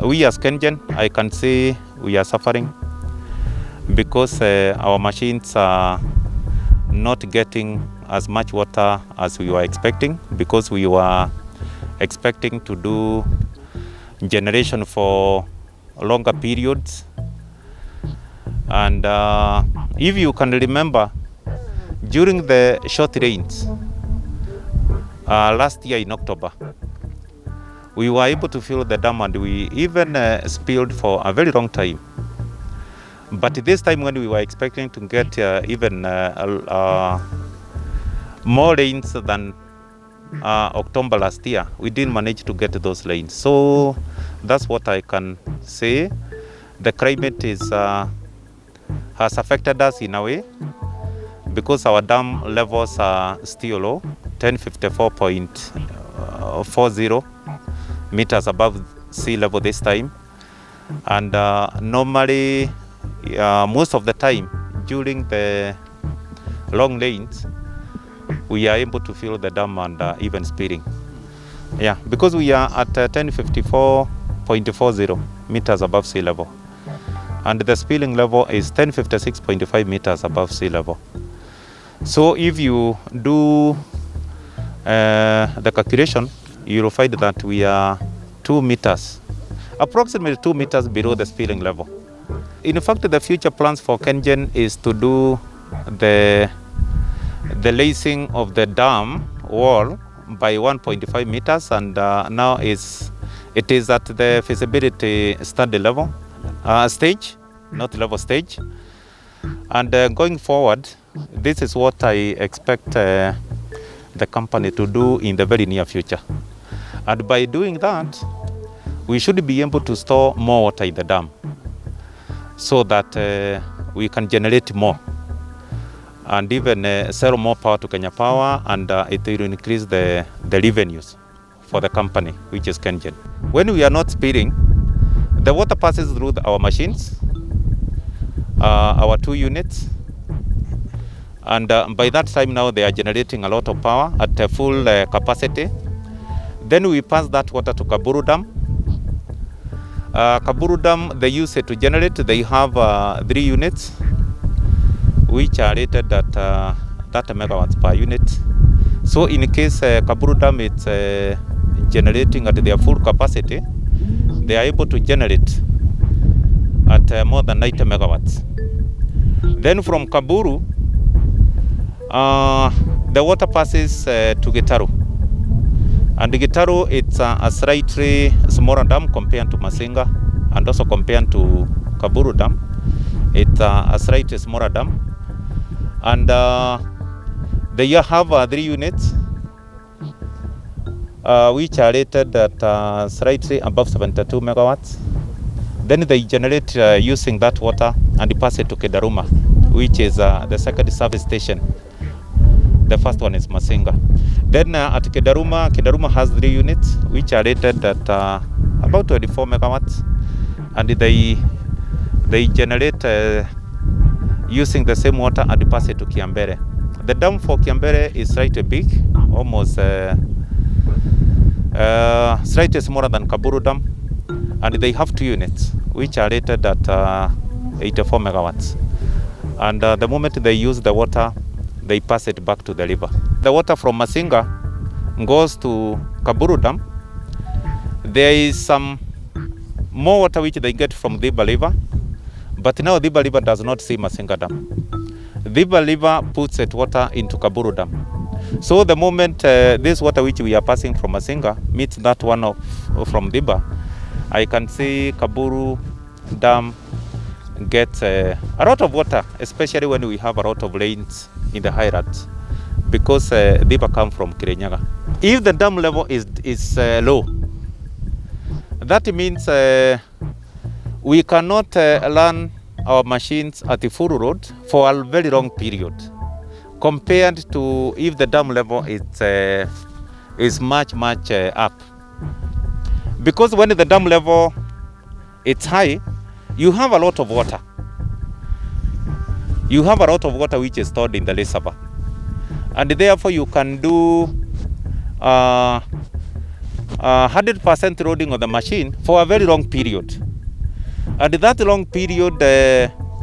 We as Kengen, I can say we are suffering because our machines are not getting as much water as we were expecting, because we were expecting to do generation for longer periods. And if you can remember, during the short rains last year in October, we were able to fill the dam, and we even spilled for a very long time. But this time, when we were expecting to get even more rains than October last year, we didn't manage to get those rains. So that's what I can say. The climate has affected us in a way, because our dam levels are still low, 1054.40 meters above sea level this time. And normally, most of the time during the long rains, we are able to fill the dam and even spilling. Yeah, because we are at 1054.40 meters above sea level, and the spilling level is 1056.5 meters above sea level. So if you do the calculation, you will find that we are 2 meters, approximately 2 meters below the spilling level. In fact, the future plans for Kengen is to do the lacing of the dam wall by 1.5 meters, and now it is at the feasibility study level stage, not level stage. And going forward, this is what I expect the company to do in the very near future. And by doing that, we should be able to store more water in the dam, so that we can generate more and even sell more power to Kenya Power, and it will increase the revenues for the company, which is Kengen. When we are not spilling, the water passes through our machines, our 2 units, and by that time now they are generating a lot of power at a full capacity. Then we pass that water to Kaburu Dam. Kaburu Dam, they use it to generate. They have 3 units, which are rated at 30 megawatts per unit. So in case Kaburu Dam is generating at their full capacity, they are able to generate at more than 90 megawatts. Then from Kaburu, the water passes to Gitaru. And Gitaru, it's a slightly smaller dam compared to Masinga, and also compared to Kaburu Dam. It's a slightly smaller dam. And they have 3 units, which are rated at slightly above 72 megawatts. Then they generate using that water and pass it to Kedaruma, which is the second service station. The first one is Masinga. Then at Kedaruma has 3 units, which are rated at about 24 megawatts, and they generate using the same water and pass it to Kiambere. The dam for Kiambere is slightly big, almost slightly smaller than Kaburu Dam, and they have 2 units, which are rated at 84 megawatts. And the moment they use the water, they pass it back to the river. The water from Masinga goes to Kaburu Dam. There is some more water which they get from Dhiba River, but now Dhiba River does not see Masinga Dam. Dhiba River puts its water into Kaburu Dam. So the moment this water which we are passing from Masinga meets that one from Dhiba, I can see Kaburu Dam gets a lot of water, especially when we have a lot of rains in the highlands, because Dhiba come from Kirinyaga. If the dam level is low, that means we cannot run our machines at the full load for a very long period, compared to if the dam level is much up. Because when the dam level is high, you have a lot of water. You have a lot of water which is stored in the reservoir, and therefore you can do 100% loading of the machine for a very long period. And that long period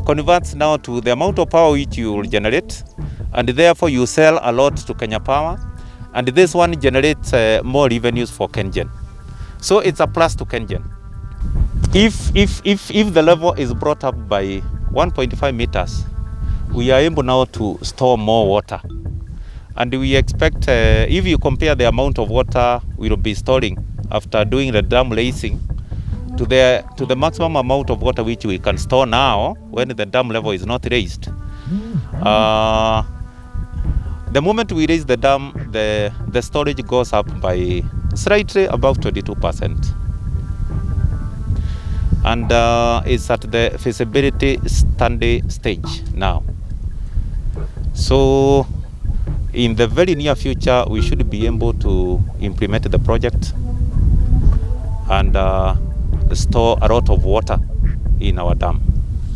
converts now to the amount of power which you will generate, and therefore you sell a lot to Kenya Power, and this one generates more revenues for Kengen. So it's a plus to Kengen. If the level is brought up by 1.5 meters, we are able now to store more water. And we expect, if you compare the amount of water we will be storing after doing the dam lacing to the maximum amount of water which we can store now when the dam level is not raised. The moment we raise the dam, the storage goes up by slightly above 22%. And it's at the feasibility study stage now. So in the very near future, we should be able to implement the project and store a lot of water in our dam.